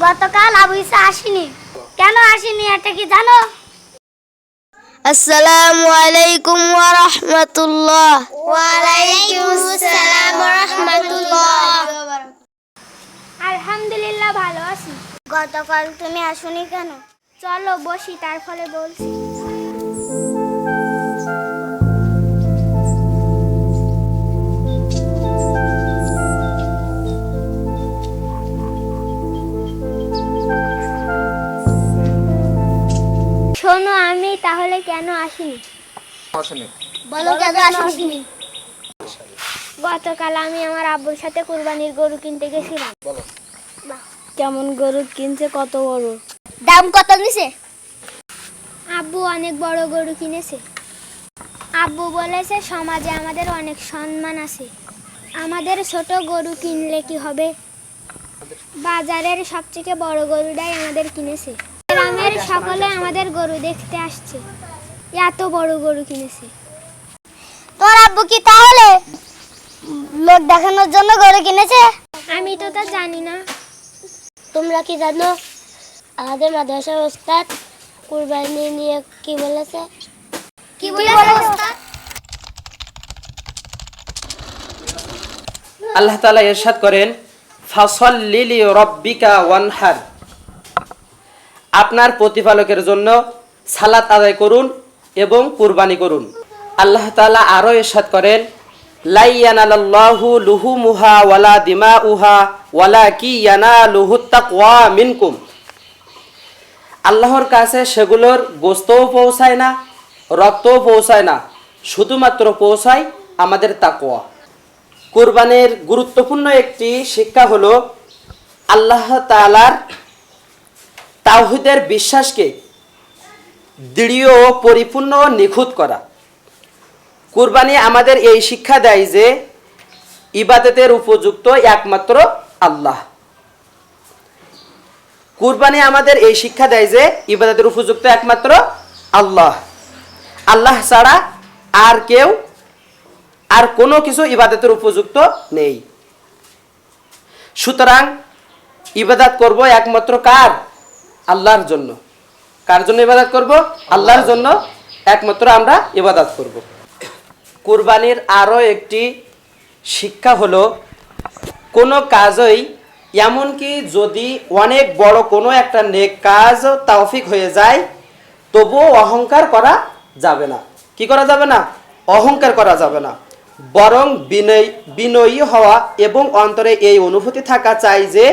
গতকাল আবু ঈসা আসেনি। কেন আসেনি এটা কি জানো? আসসালামু আলাইকুম ওয়া রাহমাতুল্লাহ। ওয়া আলাইকুম আসসালাম ওয়া রাহমাতুল্লাহ। আলহামদুলিল্লাহ ভালো আছি। গতকাল তুমি আসোনি কেন? চলো বসি, তার ফলে বলছি। শোনো, আমি তাহলে কেন আসিনি? বলো কেন আসিনি? গতকাল আমি আমার আব্বুর সাথে কুরবানির গরু কিনতে গেছিলাম। কেমন গরু কিনছে? কত বড়? দাম কত নিছে? আব্বু অনেক বড় গরু কিনেছে। আব্বু বলেছে সমাজে আমাদের অনেক সম্মান আছে, আমাদের ছোট গরু কিনলে কি হবে? বাজারের সবথেকে বড় গরুটাই আমাদের কিনেছে। গ্রামের সকলে আমাদের গরু দেখতে আসছে, এত বড় গরু কিনেছে। তোর আব্বু কি তাহলে লোক দেখানোর জন্য গরু কিনেছে? আমি তো তা জানি না। তোমরা কি জানো আমাদের মাদ্রাসার ওস্তাদ কুরবানি নিয়ে কি বলেছে? কি বলেছে ওস্তাদ? আল্লাহ তাআলা ইরশাদ করেন, ফাসাল্লি লিরাব্বিকা ওয়ানহার, আপনার প্রতিপালকের জন্য সালাত আদায় করুন এবং কুরবানি করুন। আল্লাহ তাআলা আরো ইরশাদ করেন, লা ইয়ানালাল্লাহু লুহুমুহা ওয়ালা দিমাউহা ওয়ালাকি ইয়ানালুহুত তাকওয়া মিনকুম, আল্লাহর কাছে সেগুলোর গোশতও পৌঁছায় না, রক্তও পৌঁছায় না, শুধুমাত্র পৌঁছায় আমাদের তাকওয়া। কুরবানির গুরুত্বপূর্ণ একটি শিক্ষা হলো আল্লাহ তাআলার তাওহীদের বিশ্বাসকে দৃঢ় ও পরিপূর্ণ ও নিখুঁত করা। কুরবানি আমাদের এই শিক্ষা দেয় যে ইবাদতের উপযুক্ত একমাত্র আল্লাহ। কুরবানি আমাদের এই শিক্ষা দেয় যে ইবাদতের উপযুক্ত একমাত্র আল্লাহ। আল্লাহ ছাড়া আর কেউ আর কোনো কিছু ইবাদতের উপযুক্ত নেই। সুতরাং ইবাদত করব একমাত্র কার? আল্লাহর জন্য। কার জন্য ইবাদত করব? আল্লাহর জন্য একমাত্র আমরা ইবাদত করব। কুরবানির আরো একটি শিক্ষা হলো কোনো কাজই, এমনকি যদি অনেক বড় কোনো একটা নেক কাজ তৌফিক হয়ে যায়, তবুও অহংকার করা যাবে না। কি করা যাবে না? অহংকার করা যাবে না। বরং বিনয়ী হওয়া এবং অন্তরে এই অনুভূতি থাকা চাই যে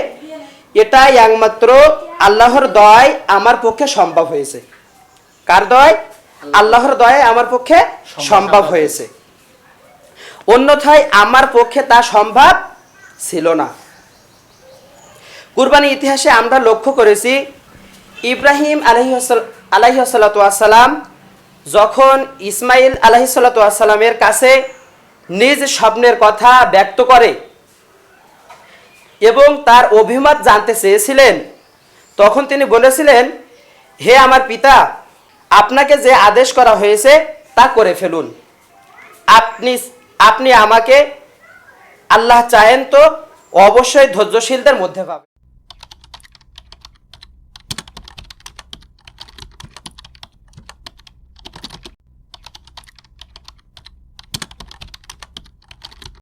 এটাই একমাত্র আল্লাহর দয়ায় আমার পক্ষে সম্ভব হয়েছে। কার দয়ায়? আল্লাহর দয়ায় আমার পক্ষে সম্ভব হয়েছে, অন্যথায় আমার পক্ষে তা সম্ভব ছিল না। কুরবানির ইতিহাসে আমরা লক্ষ্য করেছি ইব্রাহিম আলাইহিসসালাতু ওয়াসসালাম যখন ইসমাইল আলাইহিসসালাতু ওয়াসসালামের কাছে নিজ স্বপ্নের কথা ব্যক্ত করে এবং তার অভিমত জানতে চেয়েছিলেন, তখন তিনি বলেছিলেন, হে আমার পিতা, আপনাকে যে আদেশ করা হয়েছে তা করে ফেলুন। আপনি আমাকে আল্লাহ চাহেন তো অবশ্যই ধৈর্যশীলদের মধ্যে পাবেন।